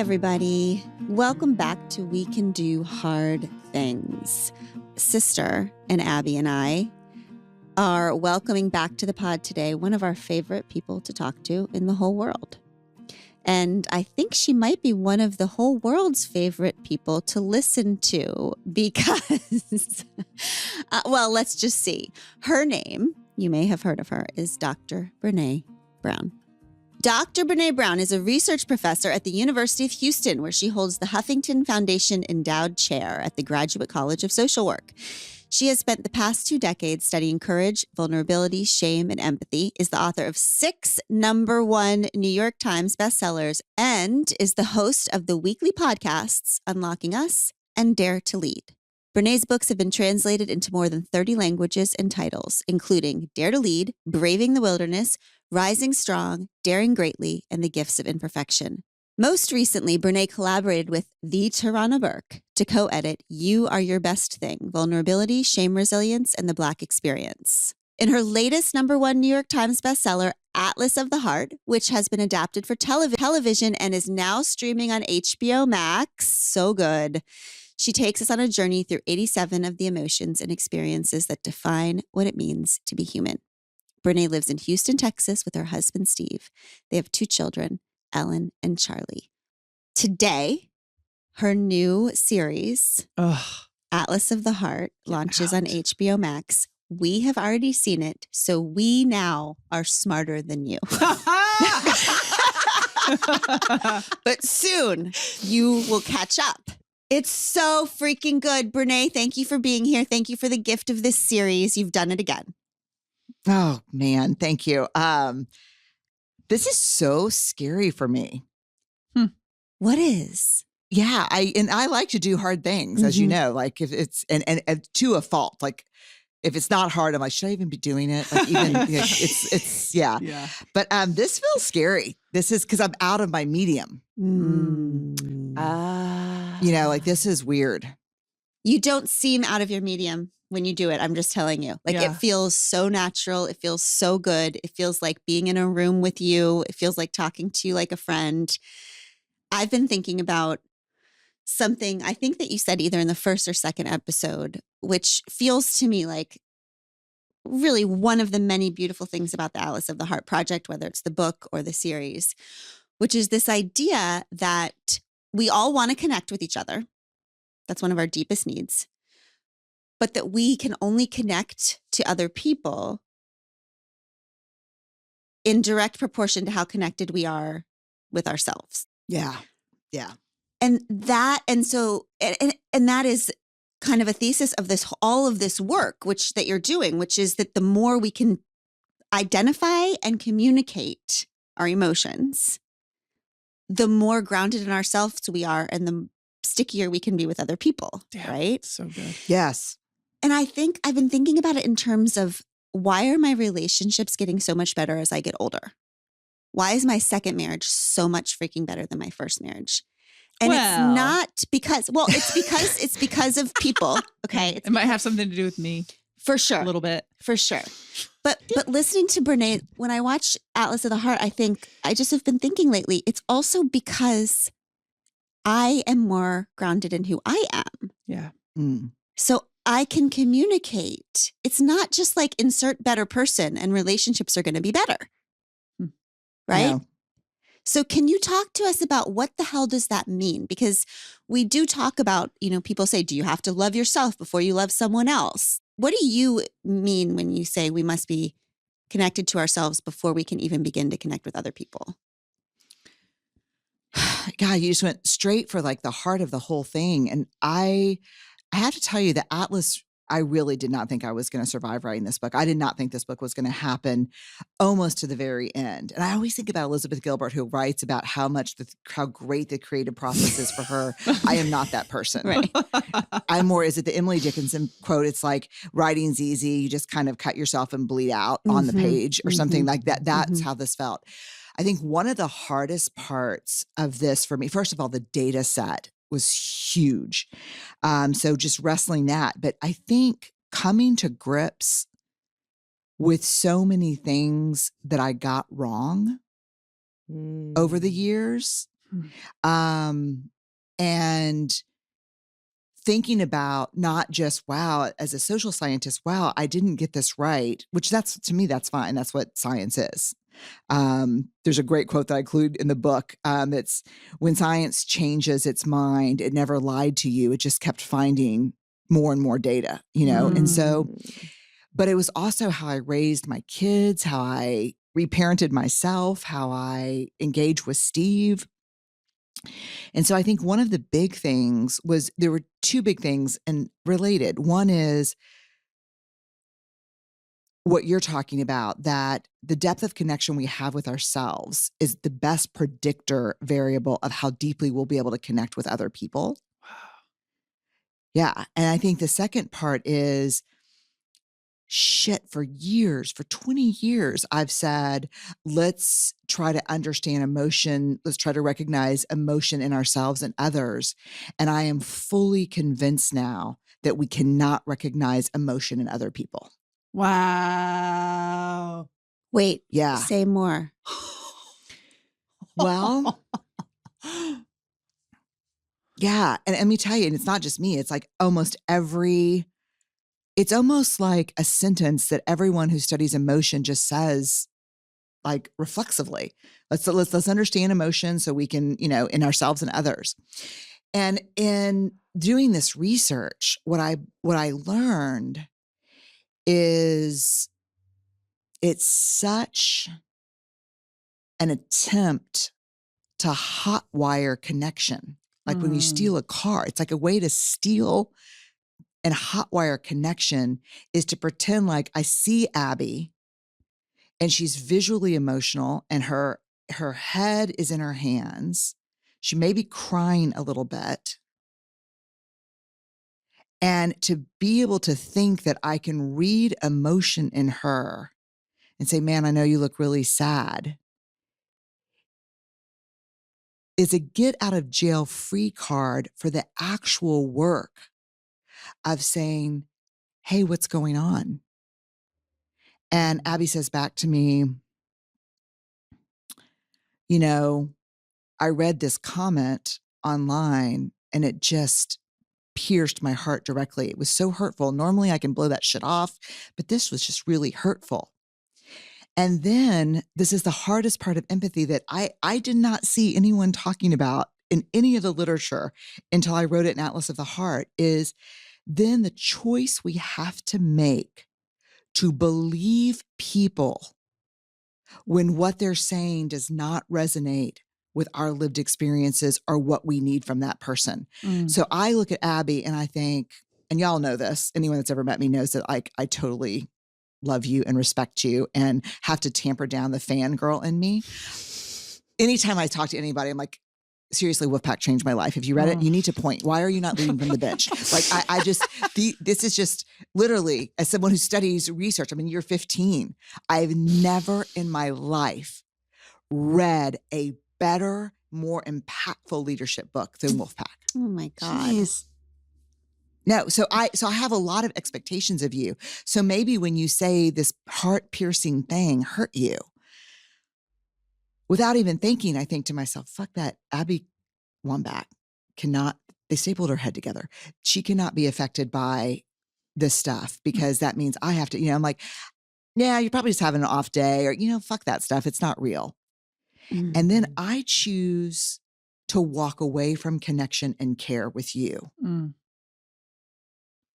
everybody. Welcome back to We Can Do Hard Things. Sister and Abby and I are welcoming back to the pod today one of our favorite people to talk to in the whole world. And I think she might be one of the whole world's favorite people to listen to because, well, let's just see. Her name, you may have heard of her, is Dr. Brené Brown. Dr. Brené Brown is a research professor at the University of Houston, where she holds the Huffington Foundation Endowed Chair at the Graduate College of Social Work. She has spent the past 2 decades studying courage, vulnerability, shame, and empathy, is the author of 6 #1 New York Times bestsellers, and is the host of the weekly podcasts Unlocking Us and Dare to Lead. Brené's books have been translated into more than 30 languages and titles, including Dare to Lead, Braving the Wilderness, Rising Strong, Daring Greatly, and The Gifts of Imperfection. Most recently, Brené collaborated with the Tarana Burke to co-edit You Are Your Best Thing, Vulnerability, Shame Resilience, and the Black Experience. In her latest #1 New York Times bestseller, Atlas of the Heart, which has been adapted for television and is now streaming on HBO Max, so good, she takes us on a journey through 87 of the emotions and experiences that define what it means to be human. Brené lives in Houston, Texas with her husband, Steve. They have 2 children, Ellen and Charlie. Today, her new series, Atlas of the Heart, launches on HBO Max. We have already seen it, so we now are smarter than you. But soon, you will catch up. It's so freaking good. Brené, thank you for being here. Thank you for the gift of this series. You've done it again. Oh, man. Thank you. This is so scary for me. What is? Yeah. I like to do hard things, as you know, like if it's, and to a fault, like if it's not hard, I'm like, should I even be doing it? Like even, yeah. But this feels scary. This is because I'm out of my medium. Like this is weird. You don't seem out of your medium when you do it. I'm just telling you. Like it feels so natural. It feels so good. It feels like being in a room with you. It feels like talking to you like a friend. I've been thinking about something I think that you said either in the first or second episode, which feels to me like really one of the many beautiful things about the Atlas of the Heart project, whether it's the book or the series, which is this idea that we all want to connect with each other. That's one of our deepest needs. But that we can only connect to other people in direct proportion to how connected we are with ourselves. Yeah. And that is kind of a thesis of all of this work, that you're doing, which is that the more we can identify and communicate our emotions, the more grounded in ourselves we are and the stickier we can be with other people, right? So good. Yes. And I think I've been thinking about it in terms of why are my relationships getting so much better as I get older? Why is my second marriage so much freaking better than my first marriage? And it's not because, it's because of people. Okay. It might have something to do with me. For sure. A little bit. For sure. But listening to Brené, when I watch Atlas of the Heart, I just have been thinking lately, it's also because I am more grounded in who I am. Yeah. So I can communicate. It's not just like insert better person and relationships are going to be better. Right? No. So can you talk to us about what the hell does that mean? Because we do talk about, people say, do you have to love yourself before you love someone else? What do you mean when you say we must be connected to ourselves before we can even begin to connect with other people? God, you just went straight for like the heart of the whole thing. And I have to tell you that Atlas, I really did not think I was going to survive writing this book. I did not think this book was going to happen almost to the very end. And I always think about Elizabeth Gilbert, who writes about how great the creative process is for her. I am not that person. Right. I'm more, is it the Emily Dickinson quote? It's like writing's easy. You just kind of cut yourself and bleed out on the page or something like that. That's how this felt. I think one of the hardest parts of this for me, first of all, the data set was huge. So just wrestling that. But I think coming to grips with so many things that I got wrong over the years And thinking about not just, wow, as a social scientist, wow, I didn't get this right, which to me, that's fine. That's what science is. There's a great quote that I include in the book. It's when science changes its mind, it never lied to you. It just kept finding more and more data, And so, but it was also how I raised my kids, how I reparented myself, how I engaged with Steve. And so I think one of the big things was there were two big things and related. One is what you're talking about, that the depth of connection we have with ourselves is the best predictor variable of how deeply we'll be able to connect with other people. Wow. Yeah. And I think the second part is for years, for 20 years, I've said, let's try to understand emotion. Let's try to recognize emotion in ourselves and others. And I am fully convinced now that we cannot recognize emotion in other people. Wow. Wait, yeah. Say more. Well, yeah. And let me tell you, and it's not just me, it's like it's almost like a sentence that everyone who studies emotion just says, like, reflexively. Let's understand emotion so we can, in ourselves and others. And in doing this research, what I learned is it's such an attempt to hotwire connection. Like when you steal a car, it's like a way to steal and hotwire connection is to pretend like I see Abby and she's visually emotional and her head is in her hands. She may be crying a little bit. And to be able to think that I can read emotion in her and say, man, I know you look really sad, is a get out of jail free card for the actual work of saying, hey, what's going on? And Abby says back to me, I read this comment online and it just pierced my heart directly. It was so hurtful. Normally I can blow that shit off, but this was just really hurtful. And then this is the hardest part of empathy that I did not see anyone talking about in any of the literature until I wrote it in Atlas of the Heart, is then the choice we have to make to believe people when what they're saying does not resonate with our lived experiences or what we need from that person. So I look at Abby and I think, and y'all know this, anyone that's ever met me knows that I totally love you and respect you and have to tamper down the fangirl in me. Anytime I talk to anybody, I'm like, seriously, Wolfpack changed my life. If you read it, you need to point. Why are you not leading from the bench? Like this is just literally, as someone who studies research, I mean, you're 15. I've never in my life read a better, more impactful leadership book than Wolfpack. Oh my God. Jeez. No, so I have a lot of expectations of you. So maybe when you say this heart-piercing thing hurt you, without even thinking, I think to myself, fuck that, Abby Wambach they stapled her head together. She cannot be affected by this stuff because that means I have to, I'm like, yeah, you're probably just having an off day or, fuck that stuff. It's not real. And then I choose to walk away from connection and care with you.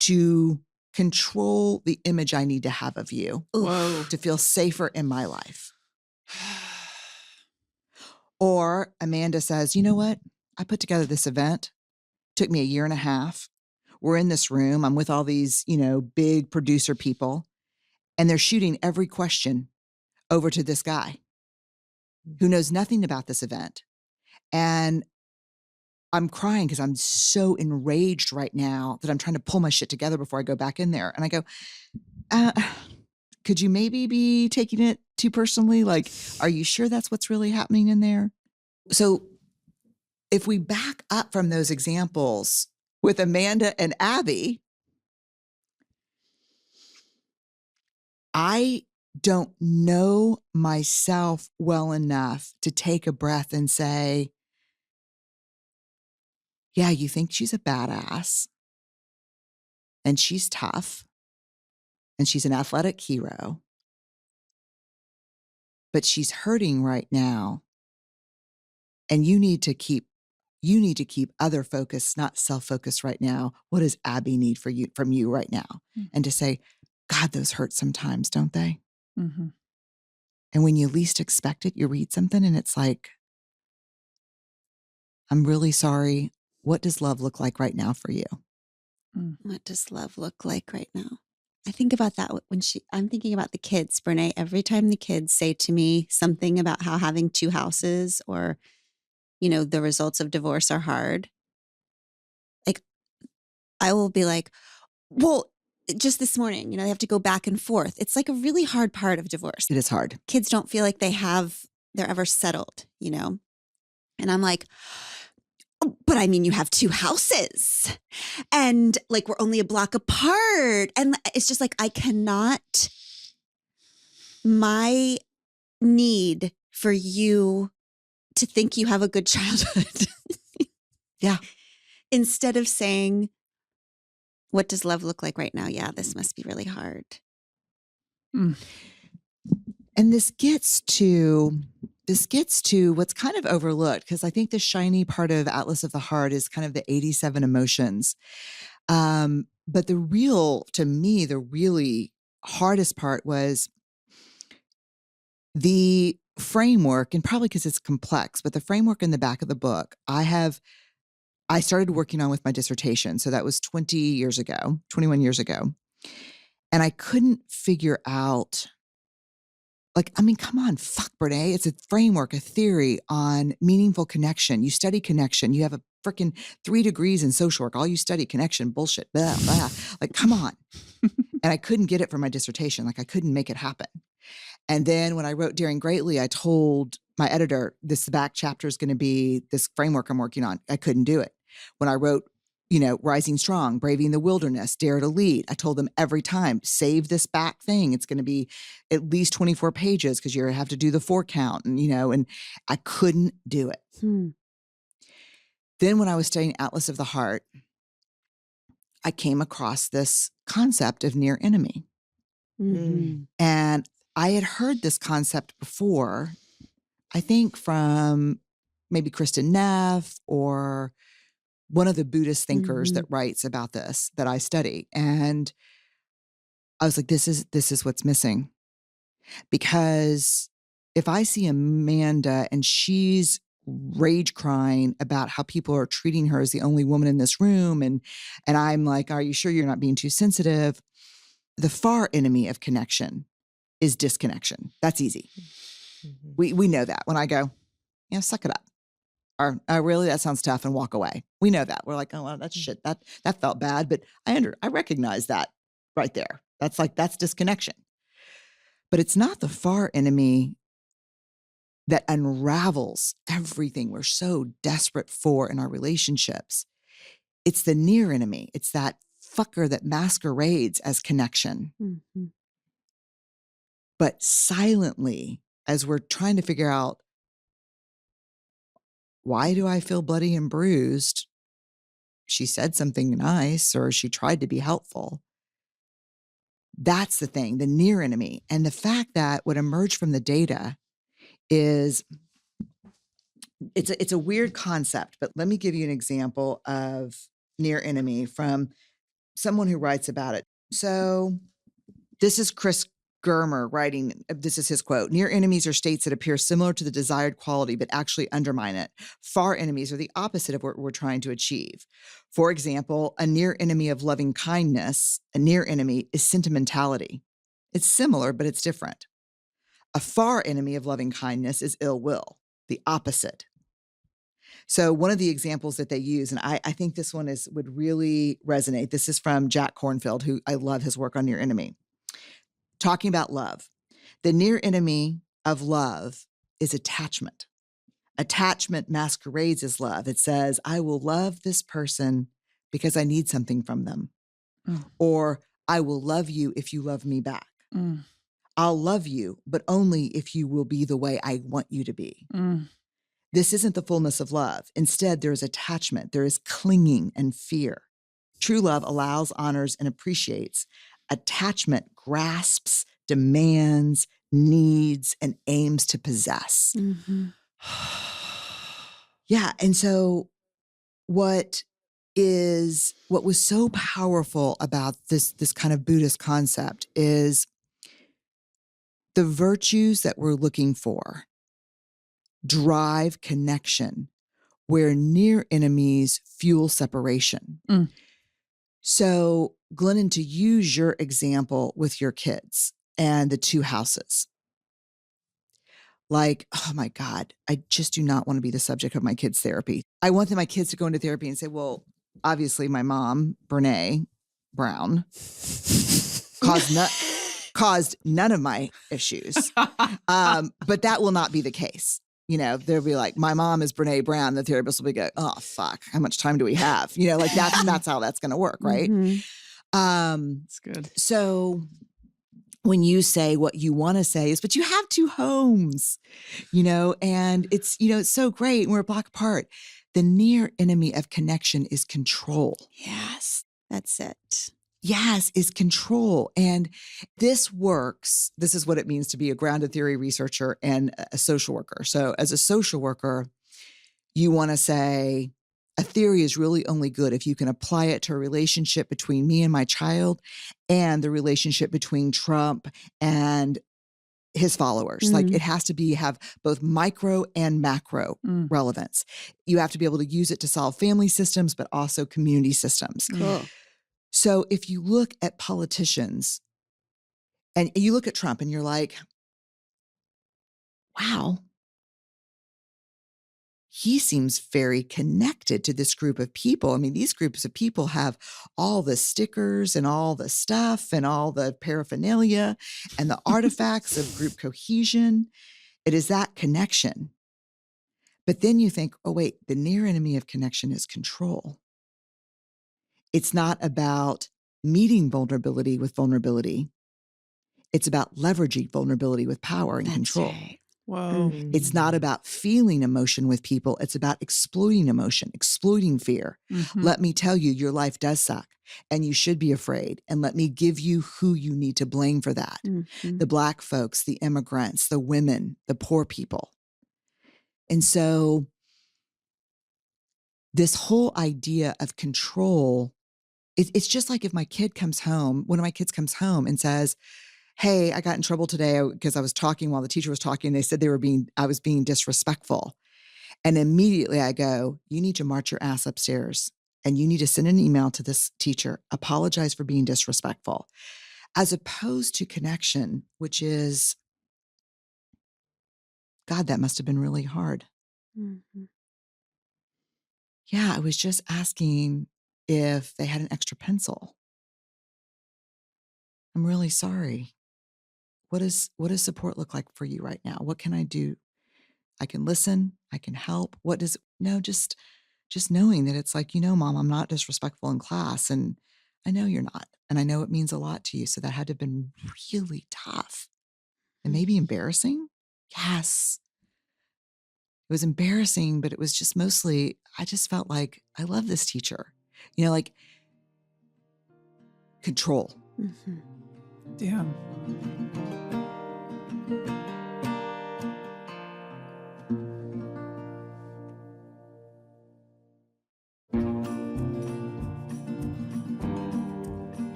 To control the image I need to have of you. Whoa. To feel safer in my life. Or Amanda says, you know what? I put together this event. Took me a year and a half. We're in this room. I'm with all these, big producer people. And they're shooting every question over to this guy who knows nothing about this event. And I'm crying because I'm so enraged right now that I'm trying to pull my shit together before I go back in there. And I go, could you maybe be taking it too personally? Like, are you sure that's what's really happening in there? So if we back up from those examples with Amanda and Abby, I don't know myself well enough to take a breath and say, yeah, you think she's a badass and she's tough and she's an athletic hero, but she's hurting right now. And you need to keep other focus, not self-focus right now. What does Abby need from you right now? Mm-hmm. And to say, God, those hurt sometimes, don't they? Mm-hmm. And when you least expect it, you read something and it's like, I'm really sorry. What does love look like right now for you? What does love look like right now? I think about that I'm thinking about the kids, Brené. Every time the kids say to me something about how having two houses or, the results of divorce are hard, like, I will be like, well, just this morning, they have to go back and forth. It's like a really hard part of divorce. It is hard. Kids don't feel like they're ever settled, And I'm like, oh, but I mean, you have two houses and like, we're only a block apart. And it's just like, my need for you to think you have a good childhood. Yeah. Instead of saying, what does love look like right now? Yeah, this must be really hard. Mm. And this gets to what's kind of overlooked, because I think the shiny part of Atlas of the Heart is kind of the 87 emotions. But to me, the really hardest part was the framework, and probably because it's complex, but the framework in the back of the book, I started working on with my dissertation. So that was 21 years ago. And I couldn't figure out, come on, fuck, Brené. It's a framework, a theory on meaningful connection. You study connection. You have a freaking 3 degrees in social work. All you study connection, bullshit, blah, blah. Come on. And I couldn't get it for my dissertation. I couldn't make it happen. And then when I wrote Daring Greatly, I told my editor, the back chapter is going to be this framework I'm working on. I couldn't do it. When I wrote, Rising Strong, Braving the Wilderness, Dare to Lead, I told them every time, save this back thing. It's going to be at least 24 pages because you have to do the 4 count. And I couldn't do it. Then when I was studying Atlas of the Heart, I came across this concept of near enemy. Mm-hmm. And I had heard this concept before, I think from maybe Kristen Neff or one of the Buddhist thinkers that writes about this that I study. And I was like, this is what's missing. Because if I see Amanda and she's rage crying about how people are treating her as the only woman in this room, and I'm like, are you sure you're not being too sensitive? The far enemy of connection is disconnection. That's easy. Mm-hmm. We know that. When I go, suck it up. Or really, that sounds tough, and walk away. We know that. We're like, oh, well, that's shit. That felt bad, but I recognize that right there. That's disconnection. But it's not the far enemy that unravels everything we're so desperate for in our relationships. It's the near enemy. It's that fucker that masquerades as connection. Mm-hmm. But silently, as we're trying to figure out, why do I feel bloody and bruised? She said something nice, or she tried to be helpful. That's the thing, the near enemy. And the fact that what emerged from the data is, it's a weird concept, but let me give you an example of near enemy from someone who writes about it. So this is Chris Germer writing, this is his quote: near enemies are states that appear similar to the desired quality, but actually undermine it. Far enemies are the opposite of what we're trying to achieve. For example, a near enemy of loving kindness, a near enemy is sentimentality. It's similar, but it's different. A far enemy of loving kindness is ill will, the opposite. So one of the examples that they use, and I think this one would really resonate. This is from Jack Kornfield, who I love his work on near enemy. Talking about love. The near enemy of love is attachment. Attachment masquerades as love. It says, I will love this person because I need something from them. Or I will love you if you love me back. I'll love you, but only if you will be the way I want you to be. This isn't the fullness of love. Instead, there is attachment. There is clinging and fear. True love allows, honors, and appreciates. Attachment grasps, demands, needs, and aims to possess. Mm-hmm. Yeah. And so what was so powerful about this kind of Buddhist concept is the virtues that we're looking for drive connection where near enemies fuel separation. Mm. So, Glennon, to use your example with your kids and the two houses, like, oh my God, I just do not want to be the subject of my kids' therapy. I want my kids to go into therapy and say, well, obviously my mom, Brené Brown, caused none of my issues. But that will not be the case. You know, they'll be like, my mom is Brené Brown. The therapist will be go, oh, fuck, how much time do we have? You know, like that's how that's going to work. Right. Mm-hmm. That's good. So when you say what you want to say is, but you have two homes, you know, and it's, you know, it's so great. And we're a block apart. The near enemy of connection is control. Yes, that's it. Yes, is control. And this works. This is what it means to be a grounded theory researcher and a social worker. So as a social worker, you want to say a theory is really only good if you can apply it to a relationship between me and my child and the relationship between Trump and his followers. Like it has to have both micro and macro relevance. You have to be able to use it to solve family systems, but also community systems. Cool. So if you look at politicians and you look at Trump and you're like, wow, he seems very connected to this group of people. I mean, these groups of people have all the stickers and all the stuff and all the paraphernalia and the artifacts of group cohesion. It is that connection. But then you think, oh, wait, the near enemy of connection is control. It's not about meeting vulnerability with vulnerability. It's about leveraging vulnerability with power and control. Right. Whoa. It's not about feeling emotion with people. It's about exploiting emotion, exploiting fear. Mm-hmm. Let me tell you, your life does suck and you should be afraid. And let me give you who you need to blame for that. Mm-hmm. The Black folks, the immigrants, the women, the poor people. And so this whole idea of control, it's just like if my kid comes home, one of my kids comes home and says, hey, I got in trouble today because I was talking while the teacher was talking. They said I was being disrespectful. And immediately I go, you need to march your ass upstairs and you need to send an email to this teacher, apologize for being disrespectful, as opposed to connection, which is, God, that must have been really hard. Mm-hmm. Yeah, I was just asking if they had an extra pencil. I'm really sorry. What does support look like for you right now? What can I do? I can listen. I can help. Just knowing that it's like, Mom, I'm not disrespectful in class. And I know you're not. And I know it means a lot to you. So that had to have been really tough and maybe embarrassing. Yes. It was embarrassing, but it was just mostly, I just felt like I love this teacher, like control. Mm-hmm. Damn.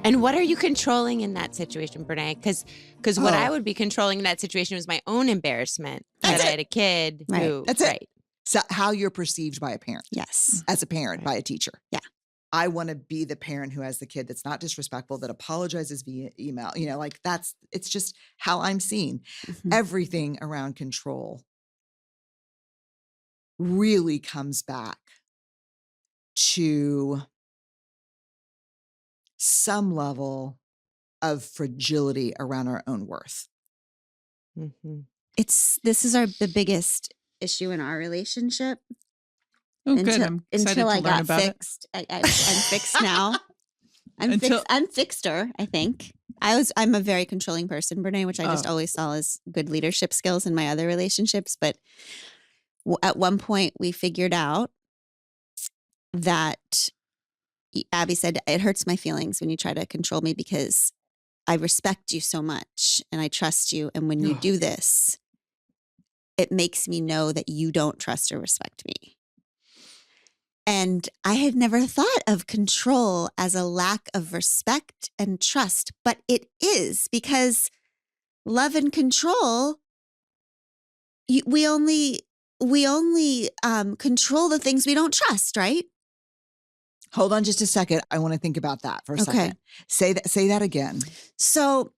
And what are you controlling in that situation, Brené? Because what I would be controlling in that situation was my own embarrassment that I had a kid who. That's it. So how you're perceived by a parent. Yes. As a parent, by a teacher. Yeah. I want to be the parent who has the kid that's not disrespectful, that apologizes via email. It's just how I'm seen. Mm-hmm. Everything around control really comes back to some level of fragility around our own worth. Mm-hmm. This is the biggest issue in our relationship. Oh, good. I'm excited until to I learn got about fixed. I'm fixed now. I'm fixed her, I think. I'm a very controlling person, Brené, which I just always saw as good leadership skills in my other relationships. But At one point, we figured out that Abby said, it hurts my feelings when you try to control me because I respect you so much and I trust you. And when you do this, it makes me know that you don't trust or respect me. And I had never thought of control as a lack of respect and trust, but it is, because love and control, we only control the things we don't trust, right? Hold on just a second. I want to think about that for a second. Say that again. So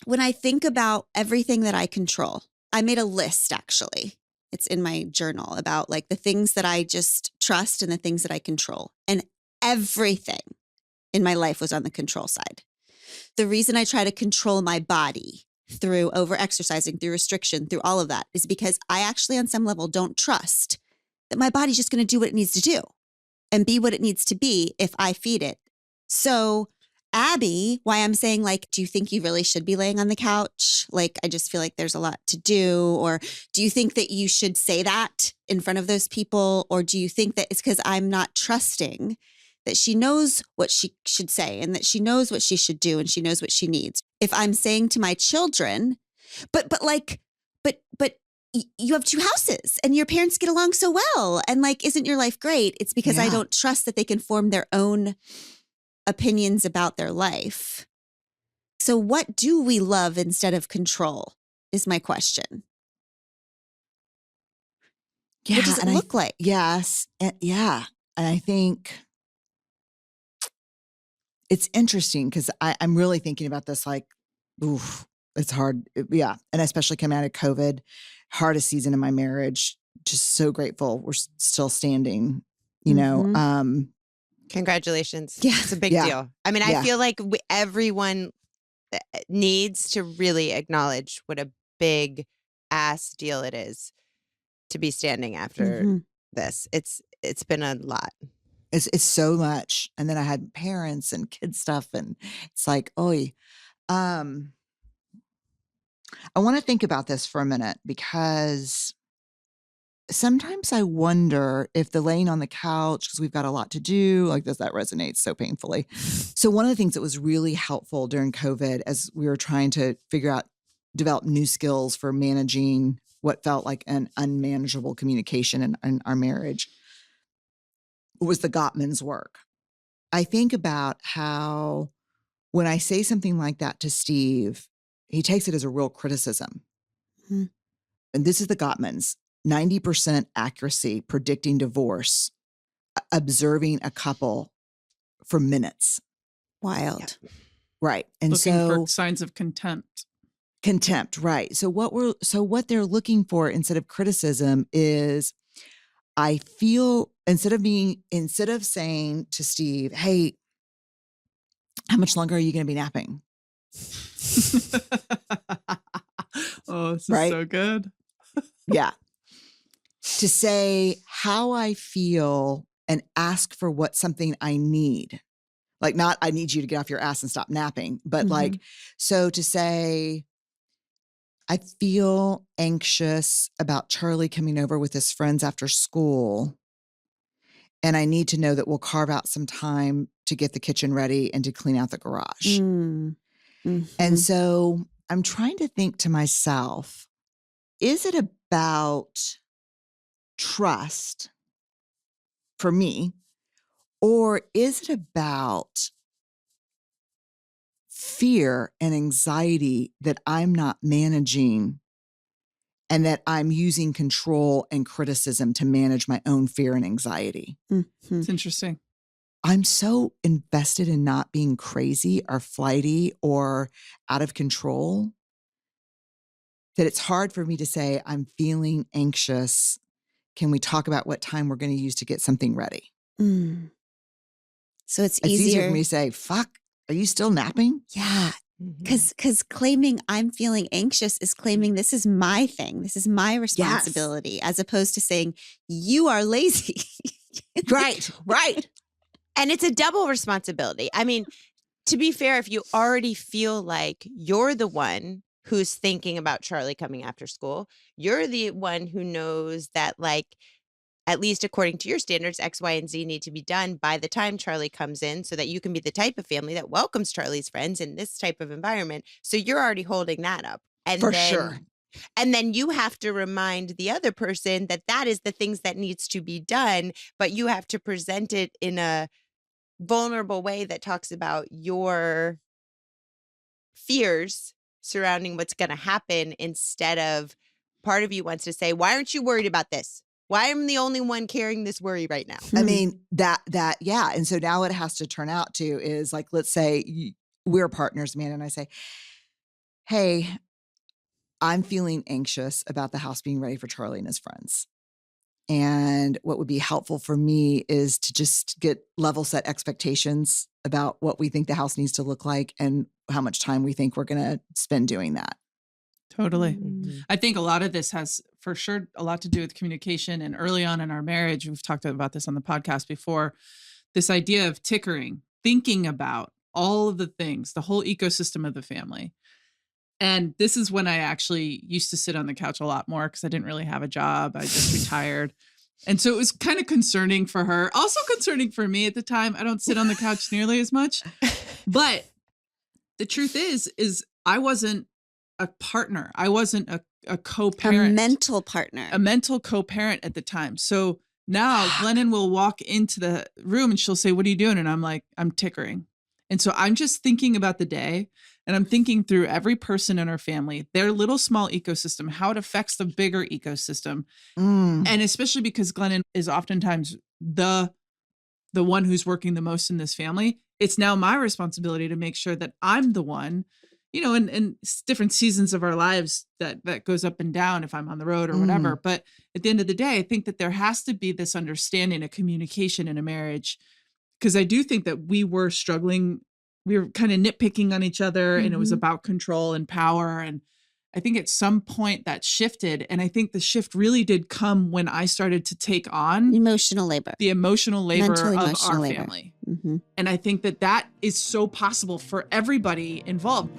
when I think about everything that I control, I made a list, actually. It's in my journal about like the things that I just trust and the things that I control. And everything in my life was on the control side. The reason I try to control my body through over-exercising, through restriction, through all of that is because I actually on some level don't trust that my body's just going to do what it needs to do and be what it needs to be if I feed it. So Abby, why I'm saying like, do you think you really should be laying on the couch? Like, I just feel like there's a lot to do. Or do you think that you should say that in front of those people? Or do you think that it's because I'm not trusting that she knows what she should say and that she knows what she should do and she knows what she needs? If I'm saying to my children, but you have two houses and your parents get along so well. And like, isn't your life great? It's because I don't trust that they can form their own opinions about their life. So what do we love instead of control is my question. Yeah, what does it look like? Yes. And I think it's interesting because I'm really thinking about this like, oof, it's hard. Yeah. And especially coming out of COVID, hardest season in my marriage, just so grateful we're still standing, you know. Congratulations. Yeah. It's a big deal. I mean, I feel like everyone needs to really acknowledge what a big ass deal it is to be standing after this. It's been a lot. It's so much. And then I had parents and kid stuff and it's like, I want to think about this for a minute because sometimes I wonder if the laying on the couch, because we've got a lot to do, like that resonates so painfully. So one of the things that was really helpful during COVID as we were trying to develop new skills for managing what felt like an unmanageable communication in our marriage was the Gottman's work. I think about how when I say something like that to Steve, he takes it as a real criticism. Mm-hmm. And this is the Gottmans. 90% accuracy predicting divorce, observing a couple for minutes. Wild. Yeah. Right. And looking for signs of contempt. Contempt, right. So what they're looking for instead of criticism is I feel instead of saying to Steve, hey, how much longer are you going to be napping? Oh, this is so good. Yeah. To say how I feel and ask for something I need. Like not, I need you to get off your ass and stop napping, but like, so to say, I feel anxious about Charlie coming over with his friends after school. And I need to know that we'll carve out some time to get the kitchen ready and to clean out the garage. Mm-hmm. And so I'm trying to think to myself, is it about trust for me, or is it about fear and anxiety that I'm not managing and that I'm using control and criticism to manage my own fear and anxiety? Mm-hmm. It's interesting. I'm so invested in not being crazy or flighty or out of control that it's hard for me to say, I'm feeling anxious. Can we talk about what time we're going to use to get something ready? Mm. So it's easier for me to say, fuck, are you still napping? Yeah. Because claiming I'm feeling anxious is claiming this is my thing. This is my responsibility, as opposed to saying you are lazy. Right. And it's a double responsibility. I mean, to be fair, if you already feel like you're the one who's thinking about Charlie coming after school. You're the one who knows that, like, at least according to your standards, X, Y, and Z need to be done by the time Charlie comes in so that you can be the type of family that welcomes Charlie's friends in this type of environment. So you're already holding that up. And For then, sure. And then you have to remind the other person that that is the things that needs to be done, but you have to present it in a vulnerable way that talks about your fears surrounding what's going to happen, instead of part of you wants to say, why aren't you worried about this? Why am I the only one carrying this worry right now? I mean, yeah. And so now what it has to turn out to is, like, let's say we're partners, man. And I say, hey, I'm feeling anxious about the house being ready for Charlie and his friends. And what would be helpful for me is to just get level set expectations about what we think the house needs to look like and how much time we think we're going to spend doing that. Totally. Mm-hmm. I think a lot of this has for sure a lot to do with communication. And early on in our marriage, we've talked about this on the podcast before, this idea of tickering, thinking about all of the things, the whole ecosystem of the family. And this is when I actually used to sit on the couch a lot more because I didn't really have a job. I just retired. And so it was kind of concerning for her, also concerning for me at the time. I don't sit on the couch nearly as much. But the truth is I wasn't a partner. I wasn't a co-parent. A mental partner. A mental co-parent at the time. So now Glennon will walk into the room and she'll say, what are you doing? And I'm like, I'm tickering. And so I'm just thinking about the day, and I'm thinking through every person in our family, their little small ecosystem, how it affects the bigger ecosystem. And especially because Glennon is oftentimes the one who's working the most in this family, it's now my responsibility to make sure that I'm the one, you know, and different seasons of our lives that goes up and down if I'm on the road or whatever. But at the end of the day, I think that there has to be this understanding of communication in a marriage, because I do think that we were struggling. We were kind of nitpicking on each other, and it was about control and power. And I think at some point that shifted. And I think the shift really did come when I started to take on emotional labor, the emotional labor Mental, of emotional our labor. family. And I think that is so possible for everybody involved.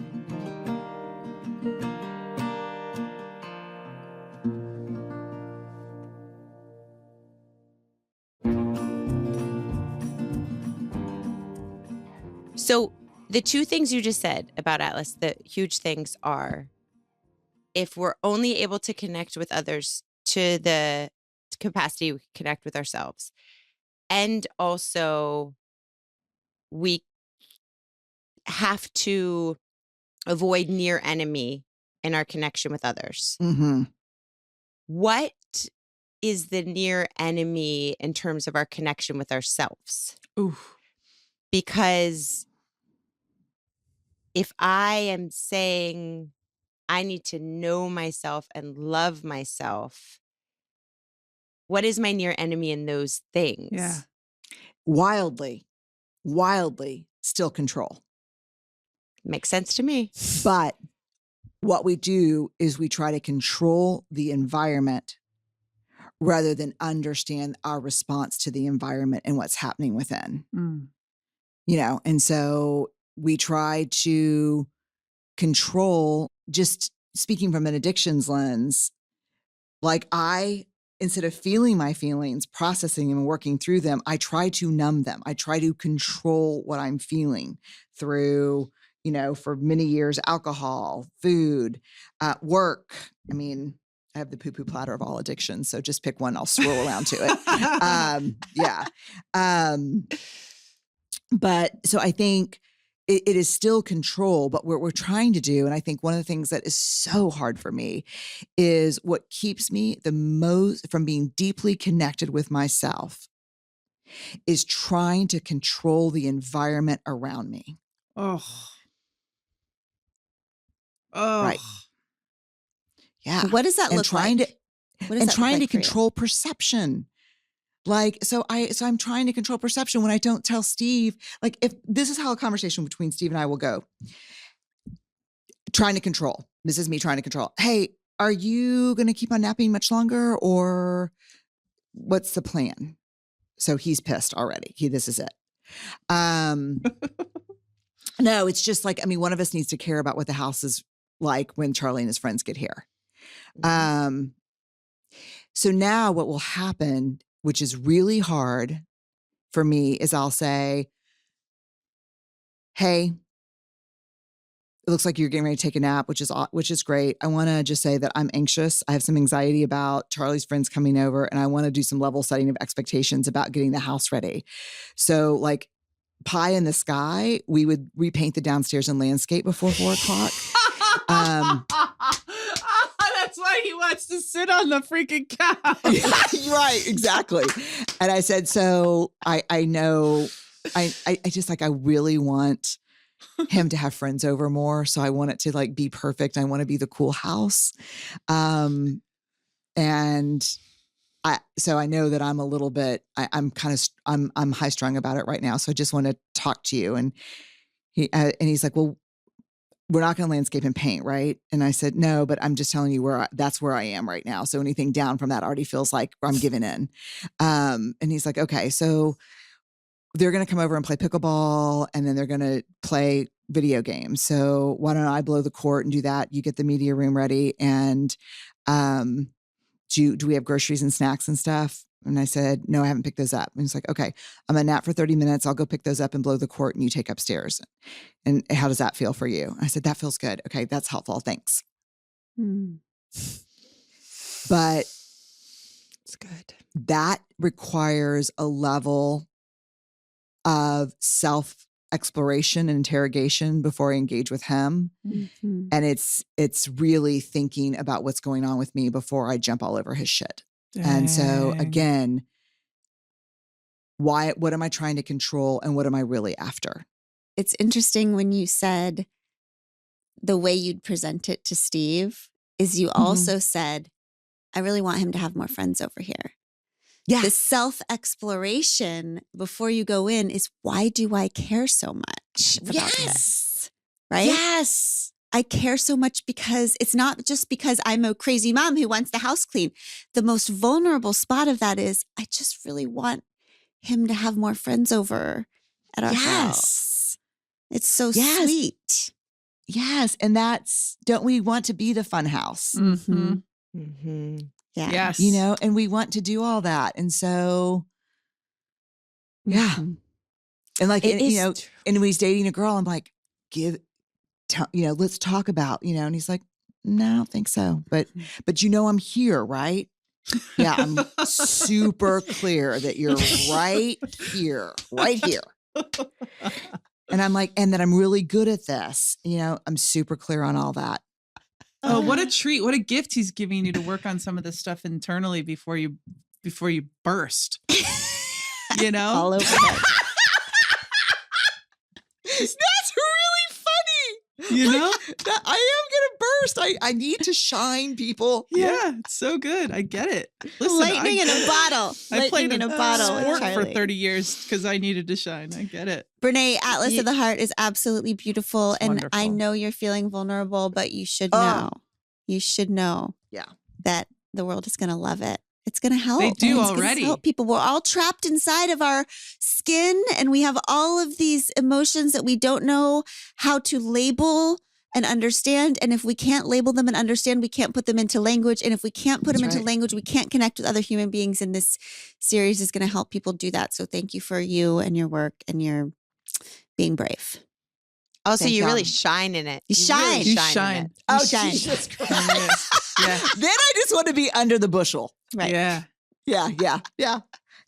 So the two things you just said about Atlas, the huge things are, if we're only able to connect with others to the capacity we can connect with ourselves, and also we have to avoid near enemy in our connection with others. What is the near enemy in terms of our connection with ourselves? Ooh. Because if I am saying I need to know myself and love myself, what is my near enemy in those things? Yeah. Wildly still control. Makes sense to me. But what we do is we try to control the environment rather than understand our response to the environment and what's happening within. You know, and so we try to control, just speaking from an addictions lens, like instead of feeling my feelings, processing them and working through them, I try to numb them. I try to control what I'm feeling through, you know, for many years, alcohol, food, work. I mean, I have the poo-poo platter of all addictions, so just pick one, I'll swirl around to it. Yeah. But so I think it is still control, but what we're trying to do, and I think one of the things that is so hard for me is what keeps me the most from being deeply connected with myself is trying to control the environment around me. Oh. Right. Yeah. What does that look like? Trying to control perception. Like, so I'm trying to control perception when I don't tell Steve, like, if this is how a conversation between Steve and I will go, trying to control. This is me trying to control. Hey, are you going to keep on napping much longer, or what's the plan? So he's pissed already. This is it. No, it's just like, I mean, one of us needs to care about what the house is like when Charlie and his friends get here. So now what will happen, which is really hard for me, is I'll say, hey, it looks like you're getting ready to take a nap, which is great. I want to just say that I'm anxious. I have some anxiety about Charlie's friends coming over, and I want to do some level setting of expectations about getting the house ready. So like pie in the sky, we would repaint the downstairs and landscape before 4:00. That's why he wants to sit on the freaking couch. Right, exactly. And I said, so I know, I just like, I really want him to have friends over more. So I want it to like be perfect. I want to be the cool house. And so I know that I'm a little bit, I'm high strung about it right now. So I just want to talk to you. And he's like, well, we're not going to landscape and paint, right? And I said, no, but I'm just telling you that's where I am right now. So anything down from that already feels like I'm giving in. And he's like, okay, so they're going to come over and play pickleball, and then they're going to play video games. So why don't I blow the court and do that? You get the media room ready. And do we have groceries and snacks and stuff? And I said, no, I haven't picked those up. And he's like, okay, I'm going to nap for 30 minutes. I'll go pick those up and blow the court, and you take upstairs. And how does that feel for you? I said, that feels good. Okay, that's helpful. Thanks. But it's good. That requires a level of self-exploration and interrogation before I engage with him. Mm-hmm. And it's really thinking about what's going on with me before I jump all over his shit. Dang. And so again, what am I trying to control, and what am I really after? It's interesting when you said the way you'd present it to Steve is you also said, I really want him to have more friends over here. Yeah. The self-exploration before you go in is, why do I care so much about this? Right? Yes. I care so much because it's not just because I'm a crazy mom who wants the house clean. The most vulnerable spot of that is, I just really want him to have more friends over at our house. It's so sweet. Yes. And don't we want to be the fun house? Mm-hmm. Mm-hmm. Yeah. Yes. You know, and we want to do all that. And so, yeah. And like, and when he's dating a girl, I'm like, let's talk about, and he's like, no, I don't think so. But I'm here, right? Yeah. I'm super clear that you're right here. And I'm like, and that I'm really good at this. I'm super clear on all that. Oh, what a treat. What a gift he's giving you to work on some of this stuff internally before you burst. All over it. That's really funny. I am going to burst. I need to shine, people. Yeah, it's so good. I get it. Listen, lightning in a bottle. I played in a bottle sport for 30 years because I needed to shine. I get it. Brené, Atlas of the Heart is absolutely beautiful. And wonderful. I know you're feeling vulnerable, but you should know. You should know that the world is going to love it. It's going to help. They do it's already. Help people. We're all trapped inside of our skin, and we have all of these emotions that we don't know how to label and understand. And if we can't label them and understand, we can't put them into language. And if we can't put them into language, we can't connect with other human beings. And this series is going to help people do that. So thank you for you and your work and your being brave. Also, you really shine in it. You shine. Really shine. In it. Oh, shine. Jesus Christ. Yeah. Then I just want to be under the bushel. Right. Yeah.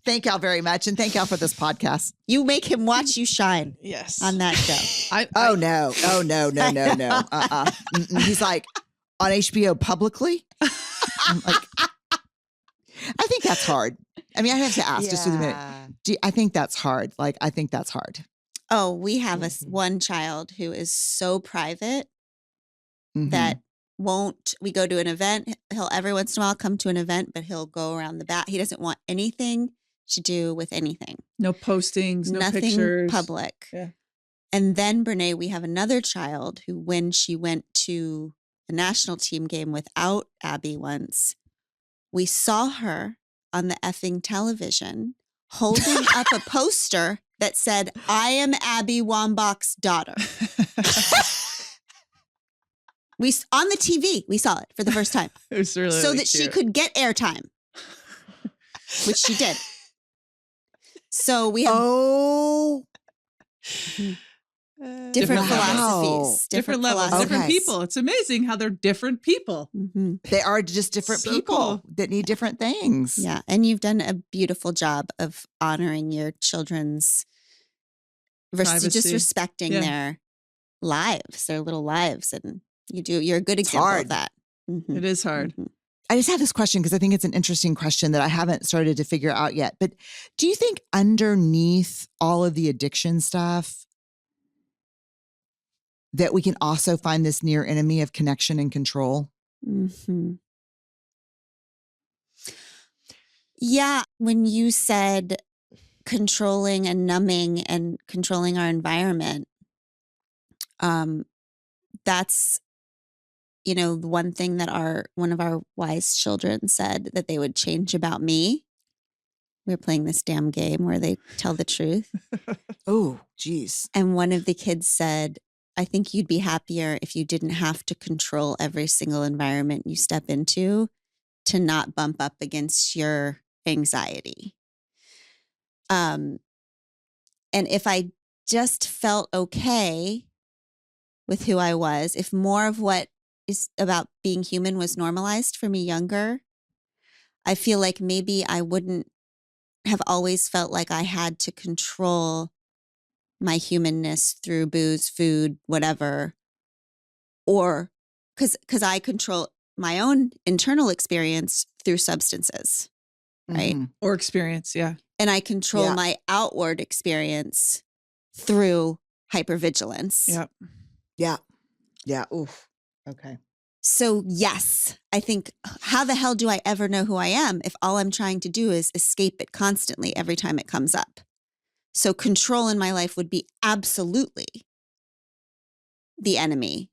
Thank y'all very much. And thank y'all for this podcast. You make him watch you shine. Yes. On that show. No. He's like, on HBO publicly? I'm like, I think that's hard. I mean, I have to ask just for a minute. I think that's hard. Like, I think that's hard. Oh, we have one child who is so private that we go to an event. He'll every once in a while come to an event, but he'll go around the back. He doesn't want anything to do with anything. No postings, no nothing pictures. Public. Yeah. And then, Brené, we have another child who, when she went to a national team game without Abby once, we saw her on the effing television holding up a poster that said, I am Abby Wambach's daughter. On the TV, we saw it for the first time. It was really so that cute. she could get airtime, which she did. So we have different philosophies, different levels, different people. It's amazing how they're different people. Mm-hmm. They are just different people that need different things. Yeah. And you've done a beautiful job of honoring your children's just respecting their lives, their little lives. And you're a good example of that. Mm-hmm. It is hard. Mm-hmm. I just have this question because I think it's an interesting question that I haven't started to figure out yet. But do you think underneath all of the addiction stuff that we can also find this near enemy of connection and control? Mm-hmm. Yeah. When you said controlling and numbing and controlling our environment, that's, one thing that one of our wise children said that they would change about me. We were playing this damn game where they tell the truth. Oh, geez. And one of the kids said, I think you'd be happier if you didn't have to control every single environment you step into to not bump up against your anxiety. And if I just felt okay with who I was, if more of what is about being human was normalized for me younger, I feel like maybe I wouldn't have always felt like I had to control my humanness through booze, food, whatever, or because I control my own internal experience through substances, right? Mm-hmm. Or experience, yeah. And I control my outward experience through hypervigilance. Yep. Yeah. Yeah. Oof. Okay. So yes, I think, how the hell do I ever know who I am if all I'm trying to do is escape it constantly every time it comes up? So control in my life would be absolutely the enemy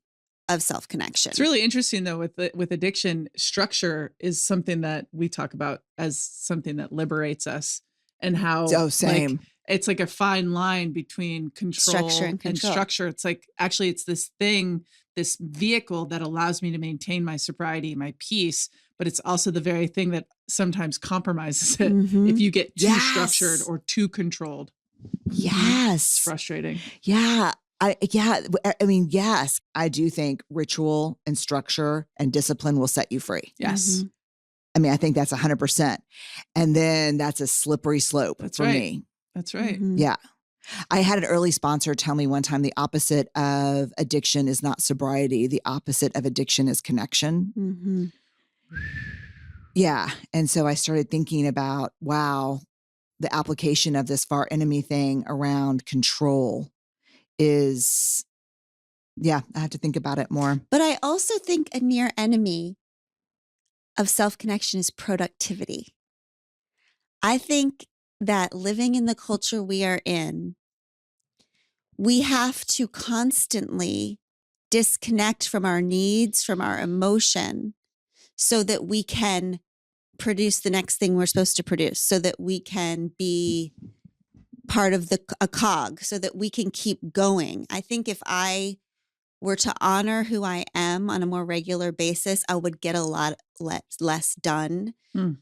of self-connection. It's really interesting though with addiction, structure is something that we talk about as something that liberates us, and how same. Like, it's like a fine line between control and structure. It's like, actually it's this thing, this vehicle that allows me to maintain my sobriety, my peace, but it's also the very thing that sometimes compromises it if you get too structured or too controlled. Yes. It's frustrating. Yeah. I mean, yes, I do think ritual and structure and discipline will set you free. Yes. I mean, I think that's 100%. And then that's a slippery slope for me. That's right. Yeah. I had an early sponsor tell me one time the opposite of addiction is not sobriety. The opposite of addiction is connection. Yeah. And so I started thinking about, wow, the application of this far enemy thing around control is, I have to think about it more. But I also think a near enemy of self-connection is productivity. I think that living in the culture we are in, we have to constantly disconnect from our needs, from our emotion, so that we can produce the next thing we're supposed to produce, so that we can be part of a cog, so that we can keep going. I think if I were to honor who I am on a more regular basis, I would get a lot less done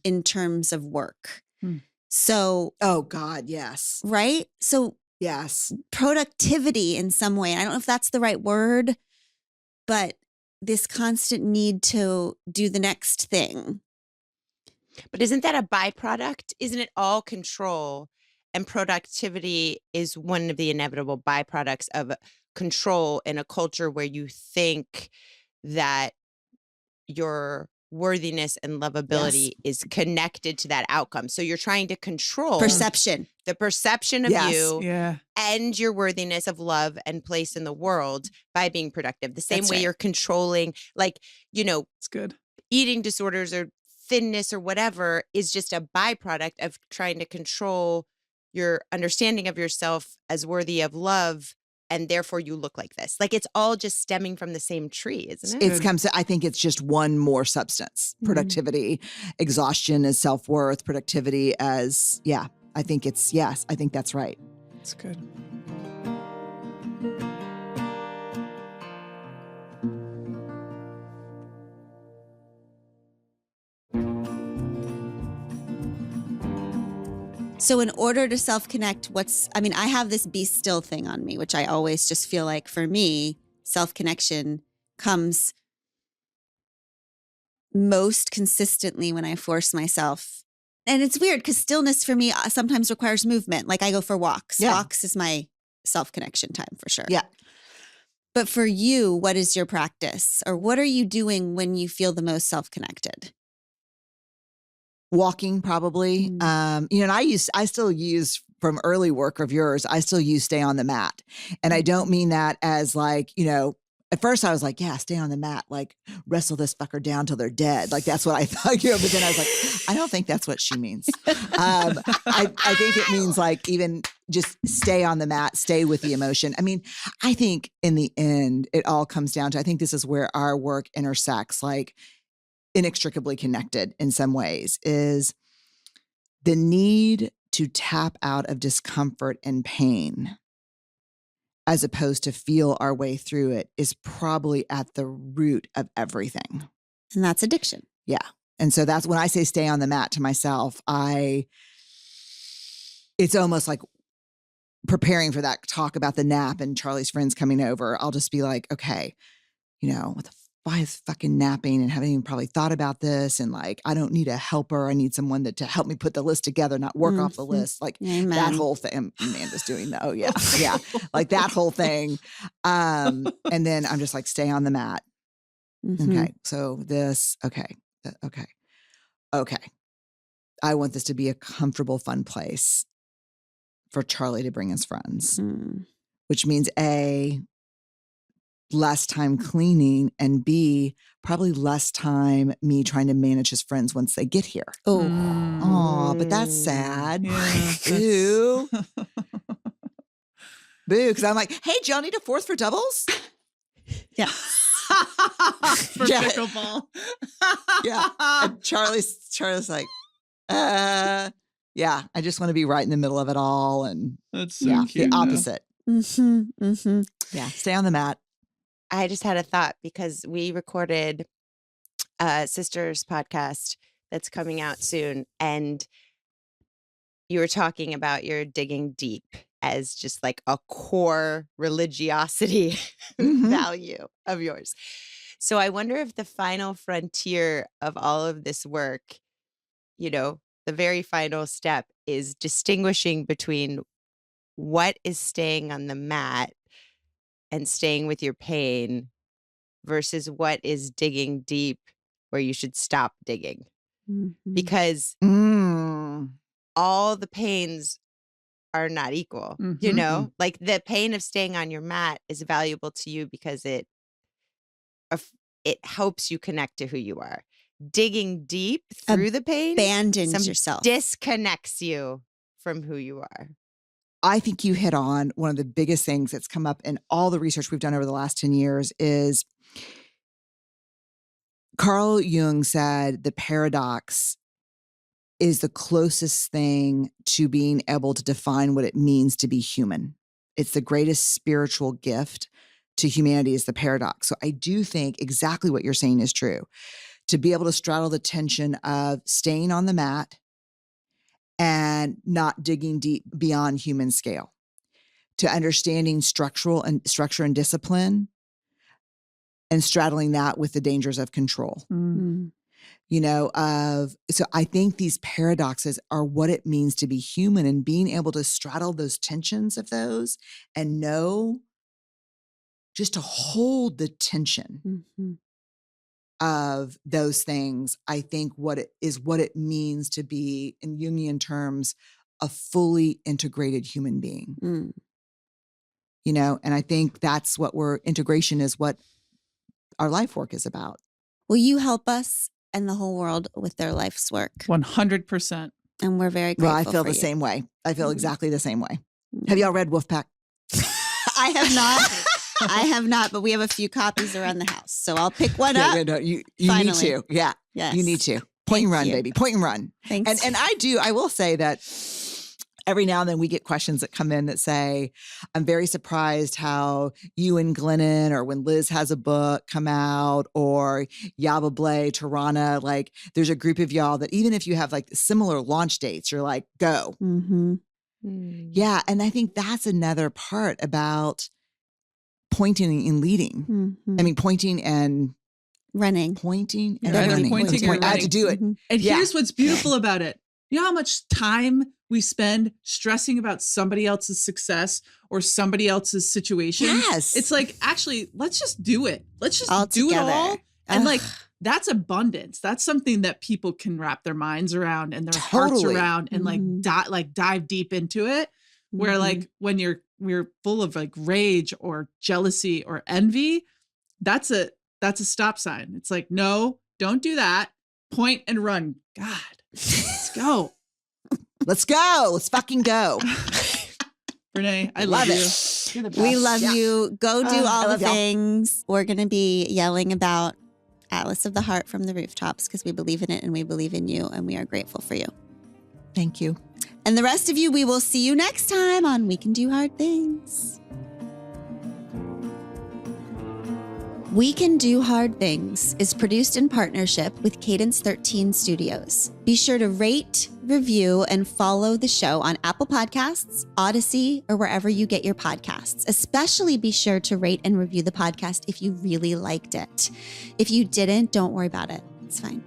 in terms of work. So, oh God, yes. Right? So, yes. Productivity in some way, and I don't know if that's the right word, but this constant need to do the next thing. But isn't that a byproduct? Isn't it all control? And productivity is one of the inevitable byproducts of control in a culture where you think that your worthiness and lovability is connected to that outcome. So you're trying to control the perception of you and your worthiness of love and place in the world by being productive. The same way you're controlling, like, it's good. Eating disorders or thinness or whatever is just a byproduct of trying to control your understanding of yourself as worthy of love, and therefore you look like this. Like, it's all just stemming from the same tree, isn't it? I think it's just one more substance. Productivity, exhaustion as self-worth, productivity as, I think I think that's right. It's good. So in order to self-connect, I have this be still thing on me, which I always just feel like for me, self-connection comes most consistently when I force myself. And it's weird because stillness for me sometimes requires movement. Like I go for walks. Yeah. Walks is my self-connection time for sure. Yeah. But for you, what is your practice? Or what are you doing when you feel the most self-connected? Walking, probably. And I still use from early work of yours, I still use stay on the mat. And I don't mean that as like, at first I was like, yeah, stay on the mat, like wrestle this fucker down till they're dead. Like that's what I thought, but then I was like, I don't think that's what she means. I think it means like even just stay on the mat, stay with the emotion. I mean, I think in the end, it all comes down to, I think this is where our work intersects, like inextricably connected in some ways, is the need to tap out of discomfort and pain as opposed to feel our way through it is probably at the root of everything. And that's addiction. Yeah. And so that's when I say stay on the mat to myself, it's almost like preparing for that talk about the nap and Charlie's friends coming over. I'll just be like, okay, why is fucking napping and haven't even probably thought about this? And like, I don't need a helper. I need someone to help me put the list together, not work off the list. Like Amen. that whole thing. Amanda's doing that. Oh yeah. Yeah. Like that whole thing. And then I'm just like, stay on the mat. Mm-hmm. Okay. So this, okay. I want this to be a comfortable, fun place for Charlie to bring his friends, which means A, less time cleaning, and B, probably less time me trying to manage his friends once they get here. Oh, but that's sad. Yeah, Boo. Boo. Because I'm like, hey, do y'all need a fourth for doubles? Yeah. For pickleball. Yeah. And Charlie's like, yeah, I just want to be right in the middle of it all. And that's so cute. The opposite. Mm-hmm. Mm-hmm. Yeah. Stay on the mat. I just had a thought because we recorded a Sisters podcast that's coming out soon. And you were talking about your digging deep as just like a core religiosity value of yours. So I wonder if the final frontier of all of this work, the very final step is distinguishing between what is staying on the mat and staying with your pain versus what is digging deep where you should stop digging. Mm-hmm. Because all the pains are not equal, like the pain of staying on your mat is valuable to you because it helps you connect to who you are. Digging deep through the pain abandons yourself, disconnects you from who you are. I think you hit on one of the biggest things that's come up in all the research we've done over the last 10 years is Carl Jung said the paradox is the closest thing to being able to define what it means to be human. It's the greatest spiritual gift to humanity is the paradox. So I do think exactly what you're saying is true. To be able to straddle the tension of staying on the mat and not digging deep beyond human scale, to understanding structure and discipline and straddling that with the dangers of control. So I think these paradoxes are what it means to be human, and being able to straddle those tensions of those and know just to hold the tension of those things, I think what it means to be, in Jungian terms, a fully integrated human being. And I think that's what integration is what our life work is about. Will you help us and the whole world with their life's work? 100%. And we're very grateful. Well, I feel for the you. same way. I feel exactly the same way. Have y'all read Wolfpack? I have not. I have not, but we have a few copies around the house. So I'll pick one up. No, you need to. Yeah. Yes. You need to. Point and run, baby. Point and run. Thanks. And I will say that every now and then we get questions that come in that say, I'm very surprised how you and Glennon, or when Liz has a book come out, or Yaba Blay, Tarana, like there's a group of y'all that even if you have like similar launch dates, you're like, go. Mm-hmm. Yeah. And I think that's another part about pointing and leading. Mm-hmm. I mean, pointing and running. Pointing and Either running. pointing or I had to running. do it. Mm-hmm. And here's what's beautiful about it. You know how much time we spend stressing about somebody else's success or somebody else's situation? Yes. It's like, actually, let's just do it. Let's just All do together. it all. And like, Ugh. that's abundance. That's something that people can wrap their minds around and their Totally. hearts around and Mhm. like dive deep into it. Where Mhm. like when we're full of like rage or jealousy or envy, that's a stop sign. It's like, no, don't do that. Point and run. God, let's go. Let's go. Let's fucking go. Brené, I love you. it. You're the best. We love you. Go do I all the love y'all. things. We're going to be yelling about Atlas of the Heart from the rooftops because we believe in it and we believe in you and we are grateful for you. Thank you. And the rest of you, we will see you next time on We Can Do Hard Things. We Can Do Hard Things is produced in partnership with Cadence 13 Studios. Be sure to rate, review, and follow the show on Apple Podcasts, Odyssey, or wherever you get your podcasts. Especially be sure to rate and review the podcast if you really liked it. If you didn't, don't worry about it. It's fine.